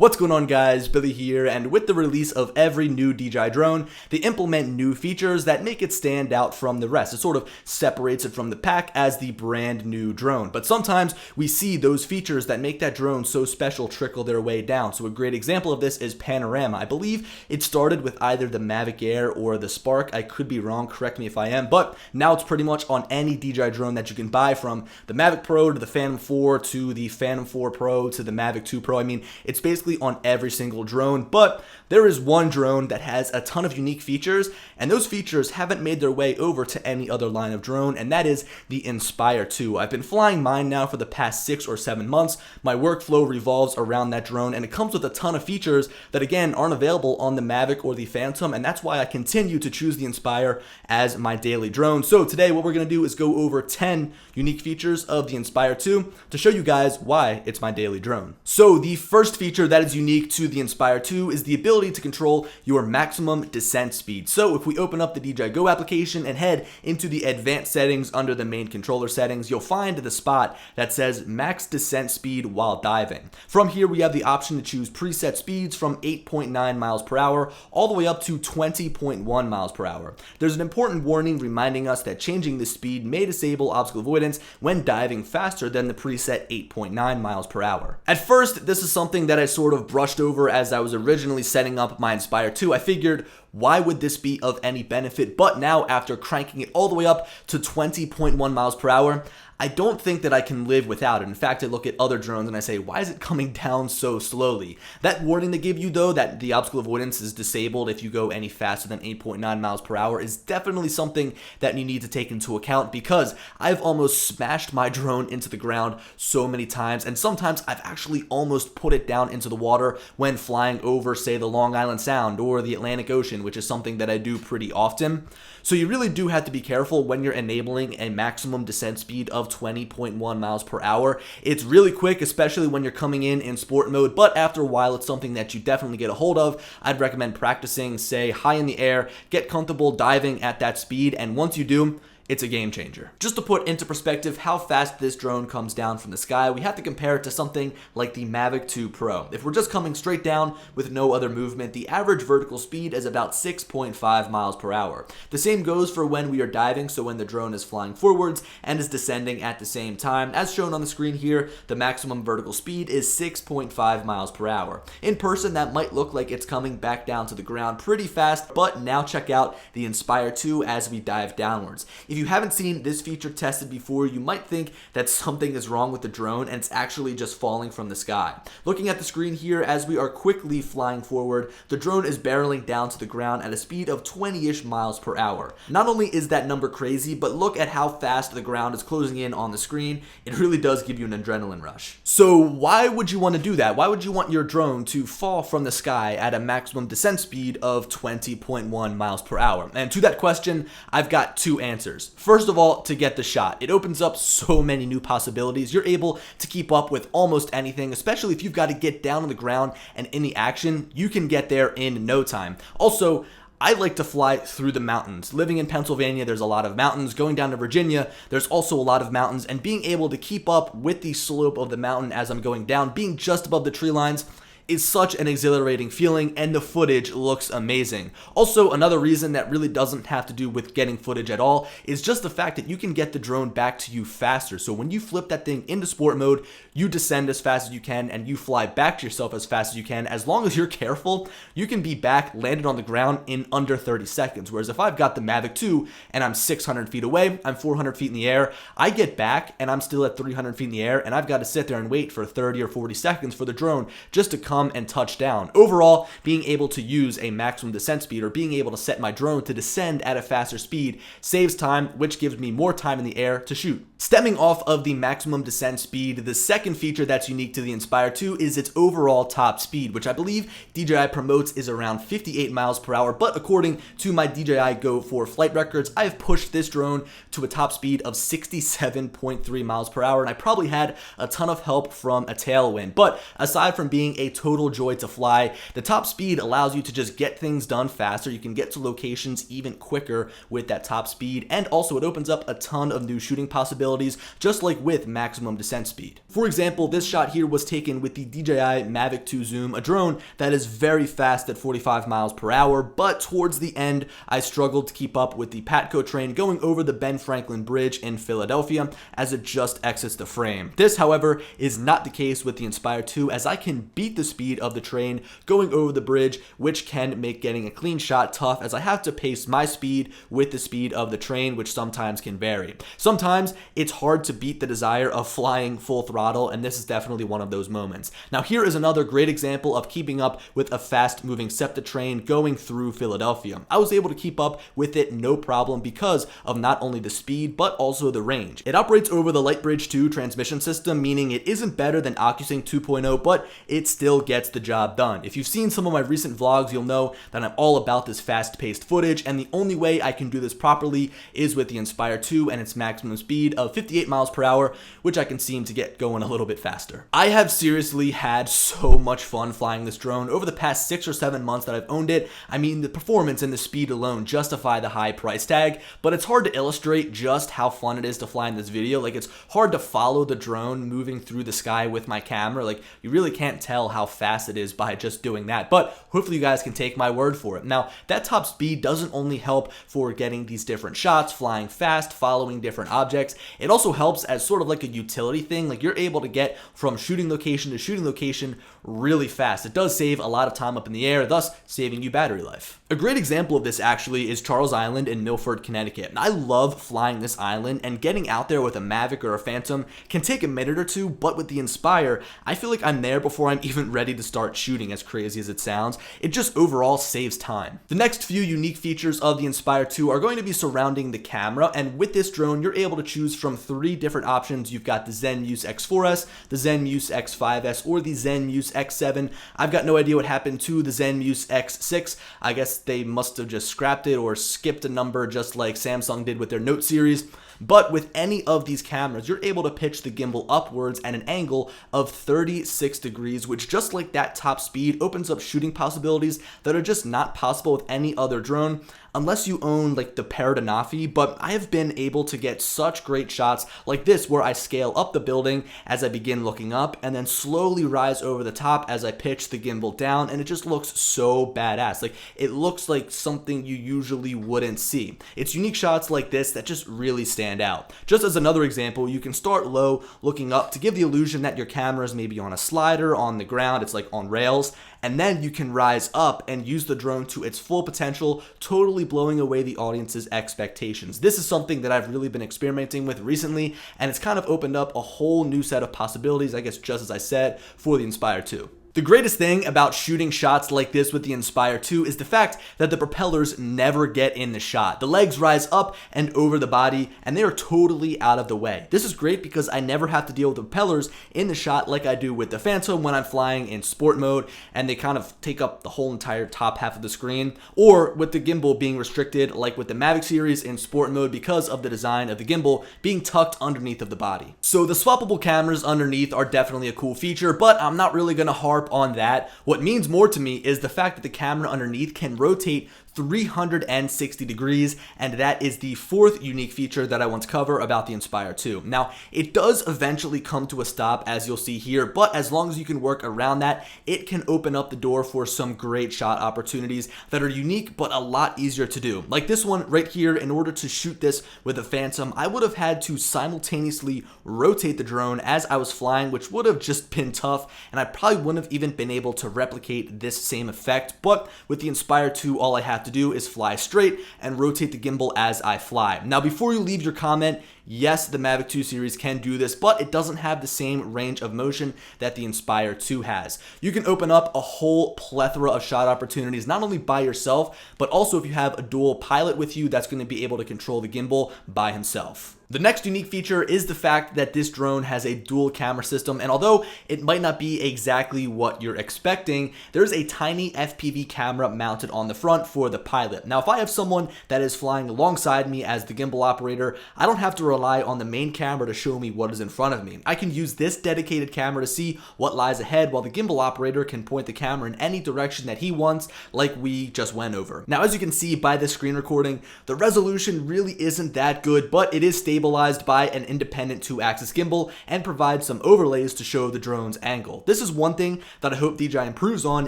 What's going on, guys? Billy here, and with the release of every new DJI drone, they implement new features that make it stand out from the rest. It sort of separates it from the pack as the brand new drone. But sometimes we see those features that make that drone so special trickle their way down. So a great example of this is Panorama. I believe it started with either the Mavic Air or the Spark. I could be wrong, correct me if I am, but now it's pretty much on any DJI drone that you can buy, from the Mavic Pro to the Phantom 4 to the Phantom 4 Pro to the Mavic 2 Pro. I mean, it's basically on every single drone, but there is one drone that has a ton of unique features, and those features haven't made their way over to any other line of drone, and that is the Inspire 2. I've been flying mine now for the past 6 or 7 months. My workflow revolves around that drone, and it comes with a ton of features that, again, aren't available on the Mavic or the Phantom, and that's why I continue to choose the Inspire as my daily drone. So today what we're going to do is go over 10 unique features of the Inspire 2 to show you guys why it's my daily drone. So the first feature that is unique to the Inspire 2 is the ability to control your maximum descent speed. So if we open up the DJI Go application and head into the advanced settings under the main controller settings, you'll find the spot that says max descent speed while diving. From here, we have the option to choose preset speeds from 8.9 miles per hour all the way up to 20.1 miles per hour. There's an important warning reminding us that changing this speed may disable obstacle avoidance when diving faster than the preset 8.9 miles per hour. At first, this is something that I sort of brushed over as I was originally setting up my Inspire 2. I figured, why would this be of any benefit? But now, after cranking it all the way up to 20.1 miles per hour, I don't think that I can live without it. In fact, I look at other drones and I say, why is it coming down so slowly? That warning they give you, though, that the obstacle avoidance is disabled if you go any faster than 8.9 miles per hour, is definitely something that you need to take into account, because I've almost smashed my drone into the ground so many times, and sometimes I've actually almost put it down into the water when flying over, say, the Long Island Sound or the Atlantic Ocean, which is something that I do pretty often. So you really do have to be careful when you're enabling a maximum descent speed of 20.1 miles per hour. It's really quick, especially when you're coming in sport mode, but after a while, it's something that you definitely get a hold of. I'd recommend practicing, say, high in the air, get comfortable diving at that speed, and once you do, it's a game changer. Just to put into perspective how fast this drone comes down from the sky, we have to compare it to something like the Mavic 2 Pro. If we're just coming straight down with no other movement, the average vertical speed is about 6.5 miles per hour. The same goes for when we are diving, so when the drone is flying forwards and is descending at the same time. As shown on the screen here, the maximum vertical speed is 6.5 miles per hour. In person, that might look like it's coming back down to the ground pretty fast, but now check out the Inspire 2 as we dive downwards. If you haven't seen this feature tested before, you might think that something is wrong with the drone and it's actually just falling from the sky. Looking at the screen here, as we are quickly flying forward, the drone is barreling down to the ground at a speed of 20-ish miles per hour. Not only is that number crazy, but look at how fast the ground is closing in on the screen. It really does give you an adrenaline rush. So why would you want to do that? Why would you want your drone to fall from the sky at a maximum descent speed of 20.1 miles per hour? And to that question, I've got two answers. First of all, to get the shot. It opens up so many new possibilities. You're able to keep up with almost anything, especially if you've got to get down on the ground and in the action, you can get there in no time. Also, I like to fly through the mountains. Living in Pennsylvania, there's a lot of mountains. Going down to Virginia, there's also a lot of mountains, and being able to keep up with the slope of the mountain as I'm going down, being just above the tree lines, is such an exhilarating feeling, and the footage looks amazing. Also, another reason that really doesn't have to do with getting footage at all is just the fact that you can get the drone back to you faster. So when you flip that thing into sport mode, you descend as fast as you can and you fly back to yourself as fast as you can. As long as you're careful, you can be back landed on the ground in under 30 seconds. Whereas if I've got the Mavic 2 and I'm 600 feet away, I'm 400 feet in the air, I get back and I'm still at 300 feet in the air, and I've got to sit there and wait for 30 or 40 seconds for the drone just to come and touch down. Overall, being able to use a maximum descent speed, or being able to set my drone to descend at a faster speed, saves time, which gives me more time in the air to shoot. Stemming off of the maximum descent speed, the second feature that's unique to the Inspire 2 is its overall top speed, which I believe DJI promotes is around 58 miles per hour, but according to my DJI Go 4 flight records, I've pushed this drone to a top speed of 67.3 miles per hour, and I probably had a ton of help from a tailwind. But aside from being a total joy to fly, the top speed allows you to just get things done faster. You can get to locations even quicker with that top speed, and also it opens up a ton of new shooting possibilities possibilities, just like with maximum descent speed. For example, this shot here was taken with the DJI Mavic 2 Zoom, a drone that is very fast at 45 miles per hour, but towards the end, I struggled to keep up with the Patco train going over the Ben Franklin Bridge in Philadelphia as it just exits the frame. This, however, is not the case with the Inspire 2, as I can beat the speed of the train going over the bridge, which can make getting a clean shot tough, as I have to pace my speed with the speed of the train, which sometimes can vary. Sometimes it's hard to beat the desire of flying full throttle, and this is definitely one of those moments. Now here is another great example of keeping up with a fast moving SEPTA train going through Philadelphia. I was able to keep up with it no problem because of not only the speed but also the range. It operates over the Lightbridge 2 transmission system, meaning it isn't better than OcuSync 2.0, but it still gets the job done. If you've seen some of my recent vlogs, you'll know that I'm all about this fast-paced footage, and the only way I can do this properly is with the Inspire 2 and its maximum speed of 58 miles per hour, which I can seem to get going a little bit faster. I have seriously had so much fun flying this drone over the past 6 or 7 months that I've owned it. I mean, the performance and the speed alone justify the high price tag, but it's hard to illustrate just how fun it is to fly in this video. Like, it's hard to follow the drone moving through the sky with my camera. Like, you really can't tell how fast it is by just doing that, but hopefully you guys can take my word for it. Now, that top speed doesn't only help for getting these different shots, flying fast, following different objects. It also helps as sort of like a utility thing. Like, you're able to get from shooting location to shooting location really fast. It does save a lot of time up in the air, thus saving you battery life. A great example of this actually is Charles Island in Milford, Connecticut. And I love flying this island, and getting out there with a Mavic or a Phantom can take a minute or two, but with the Inspire, I feel like I'm there before I'm even ready to start shooting, as crazy as it sounds. It just overall saves time. The next few unique features of the Inspire 2 are going to be surrounding the camera, and with this drone, you're able to choose from 3 different options. You've got the Zenmuse X4S, the Zenmuse X5S, or the Zenmuse X7. I've got no idea what happened to the Zenmuse X6. I guess they must have just scrapped it or skipped a number, just like Samsung did with their Note series. But with any of these cameras, you're able to pitch the gimbal upwards at an angle of 36 degrees, which, just like that top speed, opens up shooting possibilities that are just not possible with any other drone, unless you own like the Paradanafi. But I have been able to get such great shots like this, where I scale up the building as I begin looking up, and then slowly rise over the top as I pitch the gimbal down, and it just looks so badass. Like, it looks like something you usually wouldn't see. It's unique shots like this that just really stand out. Just as another example, you can start low looking up to give the illusion that your camera is maybe on a slider, on the ground, it's like on rails, and then you can rise up and use the drone to its full potential, totally blowing away the audience's expectations. This is something that I've really been experimenting with recently, and it's kind of opened up a whole new set of possibilities, I guess, just as I said, for the Inspire 2. The greatest thing about shooting shots like this with the Inspire 2 is the fact that the propellers never get in the shot. The legs rise up and over the body, and they are totally out of the way. This is great because I never have to deal with the propellers in the shot like I do with the Phantom when I'm flying in sport mode, and they kind of take up the whole entire top half of the screen, or with the gimbal being restricted like with the Mavic series in sport mode because of the design of the gimbal being tucked underneath of the body. So the swappable cameras underneath are definitely a cool feature, but I'm not really going to harp on that. What means more to me is the fact that the camera underneath can rotate 360 degrees, and that is the 4th unique feature that I want to cover about the Inspire 2. Now, it does eventually come to a stop, as you'll see here, but as long as you can work around that, it can open up the door for some great shot opportunities that are unique but a lot easier to do. Like this one right here. In order to shoot this with a Phantom, I would have had to simultaneously rotate the drone as I was flying, which would have just been tough, and I probably wouldn't have even been able to replicate this same effect. But with the Inspire 2, all I have to do is fly straight and rotate the gimbal as I fly. Now, before you leave your comment, yes, the Mavic 2 series can do this, but it doesn't have the same range of motion that the Inspire 2 has. You can open up a whole plethora of shot opportunities, not only by yourself, but also if you have a dual pilot with you that's going to be able to control the gimbal by himself. The next unique feature is the fact that this drone has a dual camera system, and although it might not be exactly what you're expecting, there's a tiny FPV camera mounted on the front for the pilot. Now, if I have someone that is flying alongside me as the gimbal operator, I don't have to rely on the main camera to show me what is in front of me. I can use this dedicated camera to see what lies ahead, while the gimbal operator can point the camera in any direction that he wants, like we just went over. Now, as you can see by this screen recording, the resolution really isn't that good, but it is stable stabilized by an independent 2-axis gimbal and provides some overlays to show the drone's angle. This is one thing that I hope DJI improves on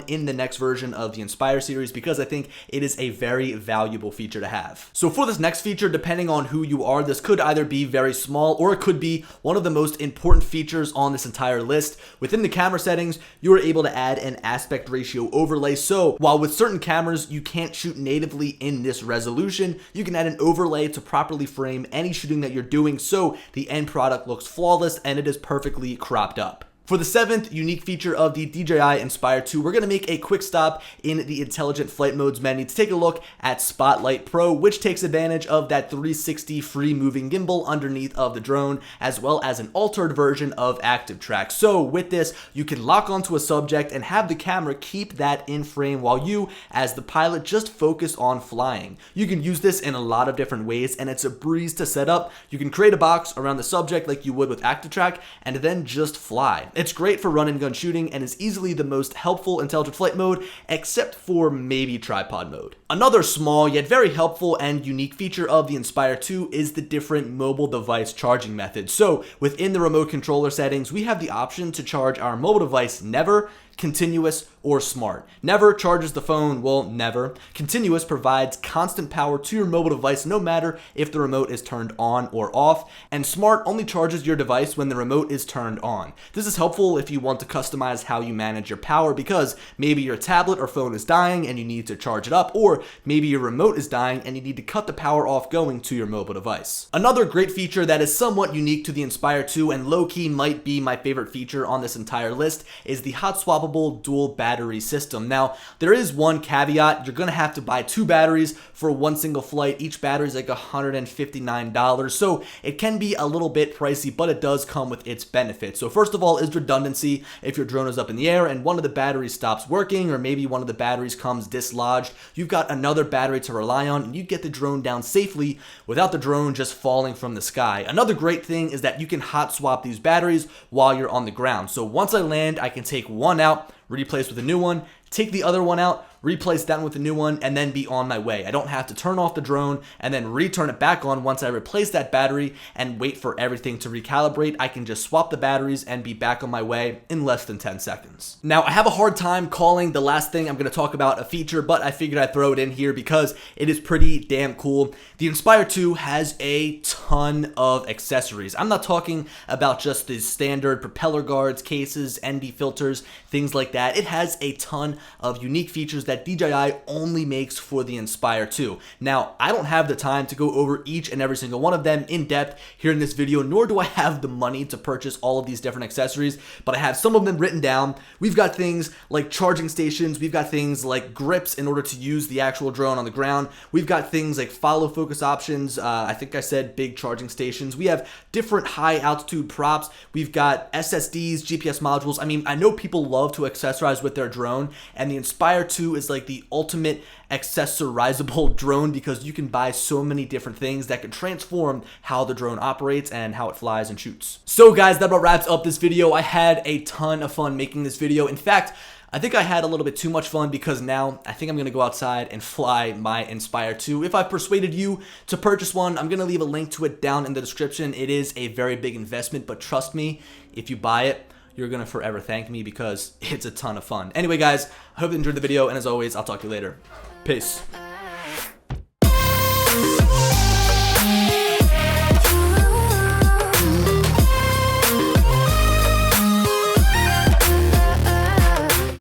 in the next version of the Inspire series, because I think it is a very valuable feature to have. So for this next feature, depending on who you are, this could either be very small or it could be one of the most important features on this entire list. Within the camera settings, you are able to add an aspect ratio overlay. So while with certain cameras you can't shoot natively in this resolution, you can add an overlay to properly frame any shooting that you're doing so the end product looks flawless and it is perfectly cropped up. For the 7th unique feature of the DJI Inspire 2, we're going to make a quick stop in the intelligent flight modes menu to take a look at Spotlight Pro, which takes advantage of that 360 free moving gimbal underneath of the drone, as well as an altered version of Active Track. So with this, you can lock onto a subject and have the camera keep that in frame while you, as the pilot, just focus on flying. You can use this in a lot of different ways, and it's a breeze to set up. You can create a box around the subject like you would with Active Track, and then just fly. It's great for run and gun shooting and is easily the most helpful intelligent flight mode, except for maybe tripod mode. Another small yet very helpful and unique feature of the Inspire 2 is the different mobile device charging methods. So within the remote controller settings, we have the option to charge our mobile device never, continuous, or smart. Never charges the phone, well, never. Continuous provides constant power to your mobile device no matter if the remote is turned on or off, and smart only charges your device when the remote is turned on. This is helpful if you want to customize how you manage your power, because maybe your tablet or phone is dying and you need to charge it up, or maybe your remote is dying and you need to cut the power off going to your mobile device. Another great feature that is somewhat unique to the Inspire 2 and low-key might be my favorite feature on this entire list is the hot swappable dual battery system. Now, there is one caveat. You're going to have to buy 2 batteries for one single flight. Each battery is like $159, so it can be a little bit pricey, but it does come with its benefits. So first of all is redundancy. If your drone is up in the air and one of the batteries stops working, or maybe one of the batteries comes dislodged, you've got another battery to rely on and you get the drone down safely without the drone just falling from the sky. Another great thing is that you can hot swap these batteries while you're on the ground. So once I land, I can take one out, replace with a new one, take the other one out, replace that one with a new one, and then be on my way. I don't have to turn off the drone and then return it back on once I replace that battery and wait for everything to recalibrate. I can just swap the batteries and be back on my way in less than 10 seconds. Now, I have a hard time calling the last thing I'm going to talk about a feature, but I figured I'd throw it in here because it is pretty damn cool. The Inspire 2 has a ton of accessories. I'm not talking about just the standard propeller guards, cases, ND filters, things like that. It has a ton of unique features that DJI only makes for the Inspire 2. Now, I don't have the time to go over each and every single one of them in depth here in this video, nor do I have the money to purchase all of these different accessories, but I have some of them written down. We've got things like charging stations, we've got things like grips in order to use the actual drone on the ground, we've got things like follow focus options, I think I said big charging stations, we have different high altitude props, we've got SSDs, GPS modules. I mean, I know people love to accessorize with their drone, and the Inspire 2 is like the ultimate accessorizable drone because you can buy so many different things that can transform how the drone operates and how it flies and shoots. So guys, that about wraps up this video. I had a ton of fun making this video. In fact, I think I had a little bit too much fun because now I think I'm going to go outside and fly my Inspire 2. If I persuaded you to purchase one, I'm going to leave a link to it down in the description. It is a very big investment, but trust me, if you buy it, you're going to forever thank me because it's a ton of fun. Anyway, guys, I hope you enjoyed the video, and as always, I'll talk to you later. Peace.